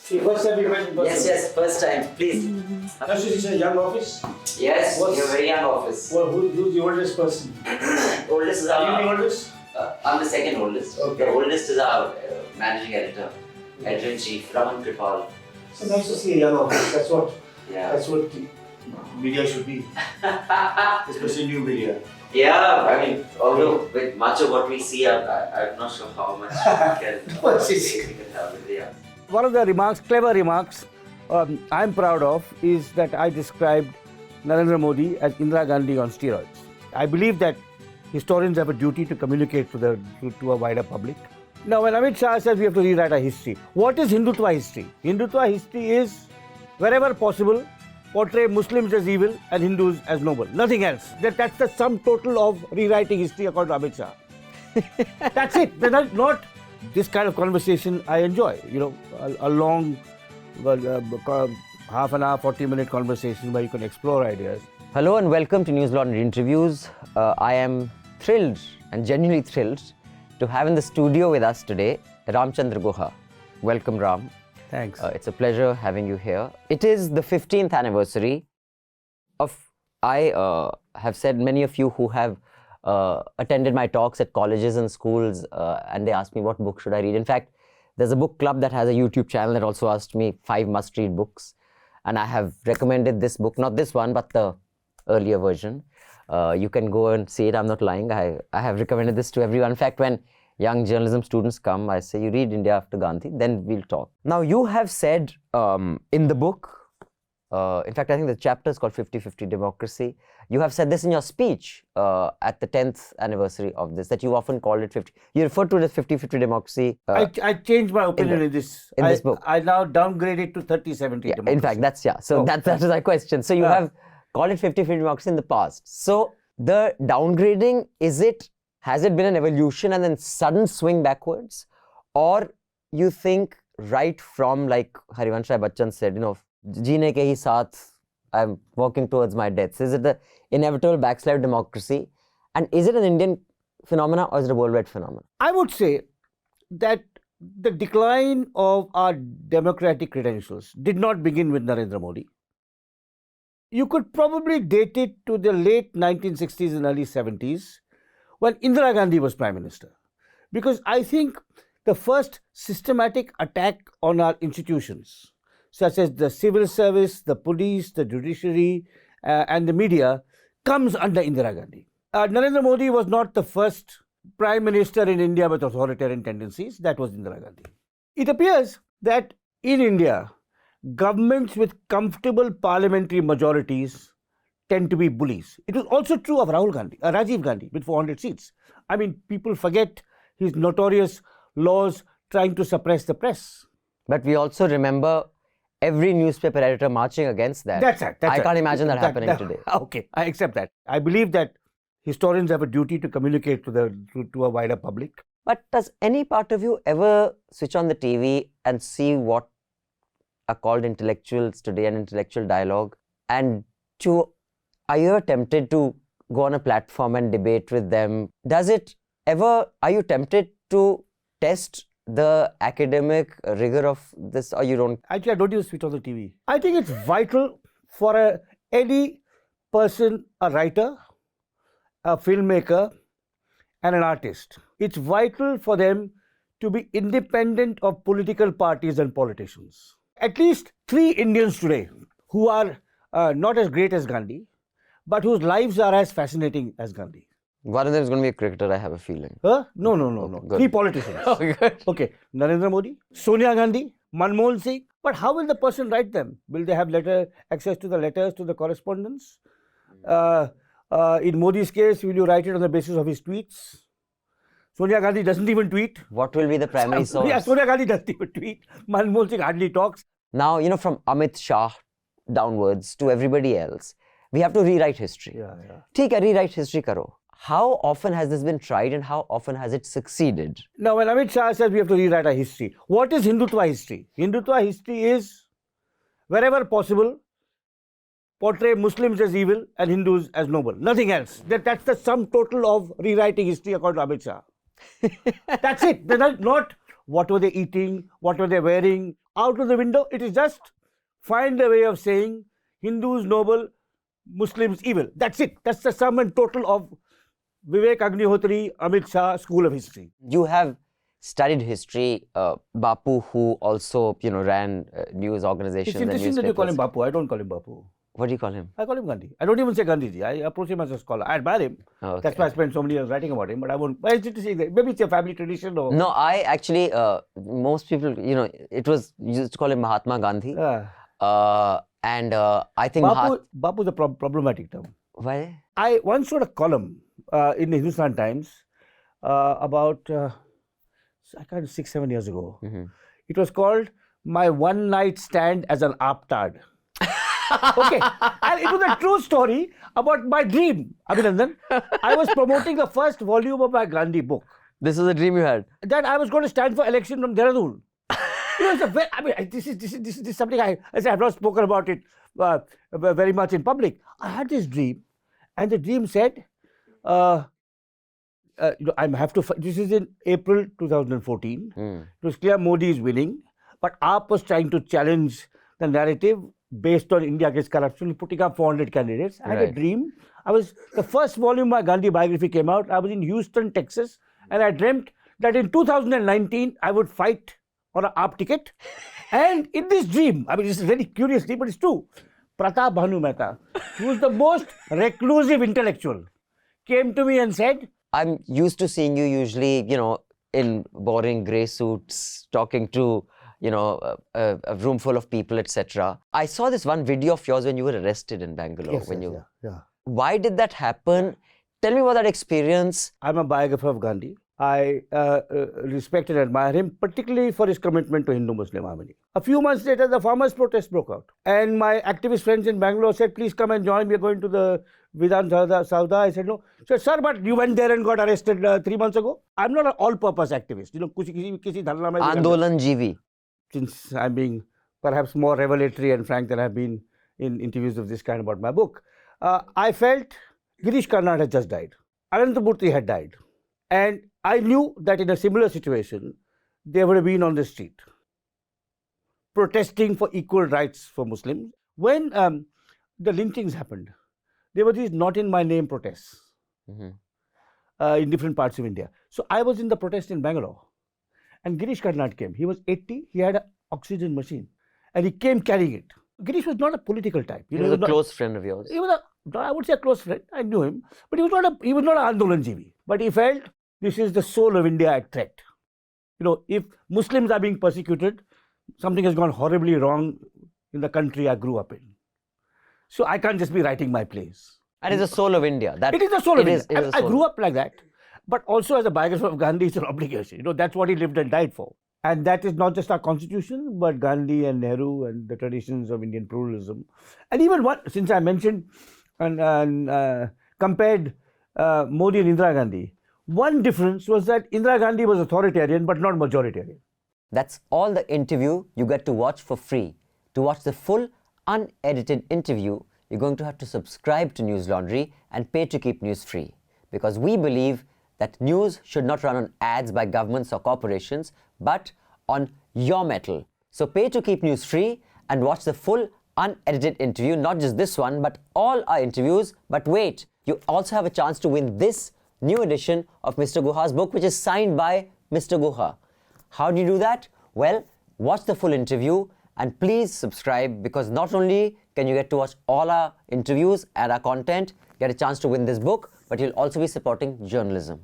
See, first time you met in person? Yes, first time. Please. That's just a young office? Yes, you're a very young office. Well, who's the oldest person? Oldest is Are you our... the oldest? I'm the second oldest. Okay. The oldest is our managing editor, editor-in-chief, Ramachandra Guha. So nice to see a young office. That's what media should be. Especially new media. Yeah, I mean, although with much of what we see, I'm not sure how much we can have with the One of the remarks, clever remarks, I'm proud of is that I described Narendra Modi as Indira Gandhi on steroids. I believe that historians have a duty to communicate to a wider public. Now, when Amit Shah says we have to rewrite our history, what is Hindutva history? Hindutva history is, wherever possible, portray Muslims as evil and Hindus as noble. Nothing else. That's the sum total of rewriting history according to Amit Shah. That's it. Not this kind of conversation I enjoy. You know, a long, half an hour, 40-minute conversation where you can explore ideas. Hello and welcome to newslaundry interviews. I am thrilled and genuinely thrilled to have in the studio with us today Ramachandra Guha. Welcome, Ram. Thanks. It's a pleasure having you here. It is the 15th anniversary of, I have said many of you who have attended my talks at colleges and schools and they asked me what book should I read. In fact, there's a book club that has a YouTube channel that also asked me 5 must-read books. And I have recommended this book, not this one, but the earlier version. You can go and see it, I'm not lying. I have recommended this to everyone. In fact, when young journalism students come, I say, you read India After Gandhi, then we'll talk. Now, you have said in the book, in fact, I think the chapter is called 50-50 Democracy. You have said this in your speech at the 10th anniversary of this, that you often called it 50. You referred to it as 50-50 Democracy. I changed my opinion in this book. I now downgrade it to 30-70 democracy. In fact, that's, So that is my question. So you have called it 50-50 democracy in the past. So the downgrading, has it been an evolution and then sudden swing backwards? Or you think right from, like Harivansh Rai Bachchan said, you know, Jeene ke hi saath, I'm walking towards my death. Is it the inevitable backslide of democracy? And is it an Indian phenomenon or is it a worldwide phenomenon? I would say that the decline of our democratic credentials did not begin with Narendra Modi. You could probably date it to the late 1960s and early 70s when Indira Gandhi was Prime Minister. Because I think the first systematic attack on our institutions, such as the civil service, the police, the judiciary, and the media, comes under Indira Gandhi. Narendra Modi was not the first Prime Minister in India with authoritarian tendencies. That was Indira Gandhi. It appears that in India, governments with comfortable parliamentary majorities tend to be bullies. It was also true of Rajiv Gandhi with 400 seats. I mean, people forget his notorious laws trying to suppress the press. But we also remember every newspaper editor marching against that. That's right. I can't imagine that happening today. Okay, I accept that. I believe that historians have a duty to communicate to a wider public. But does any part of you ever switch on the TV and see what are called intellectuals today, an intellectual dialogue, and are you ever tempted to go on a platform and debate with them? Are you tempted to test the academic rigor of this, or you don't? Actually, I don't even switch on the TV. I think it's vital for any person, a writer, a filmmaker, and an artist. It's vital for them to be independent of political parties and politicians. At least 3 Indians today who are not as great as Gandhi, but whose lives are as fascinating as Gandhi. One of them is going to be a cricketer, I have a feeling. No. Okay, 3 politicians. Oh, good. Okay, Narendra Modi, Sonia Gandhi, Manmohan Singh. But how will the person write them? Will they have access to the letters, to the correspondence? In Modi's case, will you write it on the basis of his tweets? Sonia Gandhi doesn't even tweet. What will be the primary source? Yeah, Sonia Gandhi doesn't even tweet. Manmohan Singh hardly talks. Now, you know, from Amit Shah downwards to everybody else, we have to rewrite history. Yeah. Theek hai, rewrite history karo. How often has this been tried and how often has it succeeded? Now, when Amit Shah says we have to rewrite our history, what is Hindutva history? Hindutva history is, wherever possible, portray Muslims as evil and Hindus as noble. Nothing else. That's the sum total of rewriting history according to Amit Shah. That's it. They're not what were they eating, what were they wearing, out of the window. It is just find a way of saying Hindus noble, Muslims evil. That's it. That's the sum and total of Vivek Agnihotri, Amit Shah School of History. You have studied history. Bapu, who also ran news organizations. It's interesting that you call him Bapu. I don't call him Bapu. What do you call him? I call him Gandhi. I don't even say Gandhiji. I approach him as a scholar. I admire him. Oh, okay. That's why I spent so many years writing about him. But I won't. Why is it to say that? Maybe it's a family tradition or. No, I actually, most people, it was, you used to call him Mahatma Gandhi. And I think Bapu is a problematic term. Why? I once wrote a column in the Hindustan Times about, I can't, 6-7 years ago. Mm-hmm. It was called My One Night Stand as an Aptard. Okay, and it was a true story about my dream, Abhinandan. I was promoting the first volume of my Gandhi book. This is a dream you had? That I was going to stand for election from Dehradun. This is something I have not spoken about it very much in public. I had this dream, and the dream said, I have to. This is in April 2014. It was clear Modi is winning, but AAP was trying to challenge the narrative based on India against corruption, putting up 400 candidates. I had a dream. The first volume of my Gandhi biography came out. I was in Houston, Texas, and I dreamt that in 2019 I would fight on an AAP ticket. And in this dream, this is a very curious dream, but it's true. Pratap Bhanu Mehta, who was the most reclusive intellectual, came to me and said, I'm used to seeing you usually, in boring grey suits, talking to, a room full of people, etc. I saw this one video of yours when you were arrested in Bangalore. Yeah. Why did that happen? Tell me about that experience. I'm a biographer of Gandhi. I respect and admire him, particularly for his commitment to Hindu-Muslim harmony. A few months later, the farmers' protest broke out. And my activist friends in Bangalore said, please come and join. We are going to the Vidhan Sauda. I said, no. He said, sir, but you went there and got arrested 3 months ago. I'm not an all-purpose activist. Andolan Jeevi. Since I'm being perhaps more revelatory and frank than I've been in interviews of this kind about my book, I felt Girish Karnad had just died. Anantamurthy had died. And I knew that in a similar situation, they would have been on the street, protesting for equal rights for Muslims. When the lynchings happened, there were these not in my name protests in different parts of India. So I was in the protest in Bangalore. And Girish Karnad came. He was 80. He had an oxygen machine. And he came carrying it. Girish was not a political type. He was a close friend of yours. He was I would say a close friend. I knew him. But he was not an Andolan Jeevi. But he felt this is the soul of India at threat. If Muslims are being persecuted, something has gone horribly wrong in the country I grew up in. So I can't just be writing my plays. And it's the soul of India. It is the soul of India. I grew up like that. But also as a biographer of Gandhi, it's an obligation. That's what he lived and died for. And that is not just our constitution, but Gandhi and Nehru and the traditions of Indian pluralism. And even since I mentioned and compared Modi and Indira Gandhi, one difference was that Indira Gandhi was authoritarian, but not majoritarian. That's all the interview you get to watch for free. To watch the full, unedited interview, you're going to have to subscribe to News Laundry and pay to keep news free. Because we believe that news should not run on ads by governments or corporations, but on your metal. So pay to keep news free and watch the full unedited interview, not just this one, but all our interviews. But wait, you also have a chance to win this new edition of Mr. Guha's book, which is signed by Mr. Guha. How do you do that? Well, watch the full interview and please subscribe, because not only can you get to watch all our interviews and our content, get a chance to win this book, but you'll also be supporting journalism.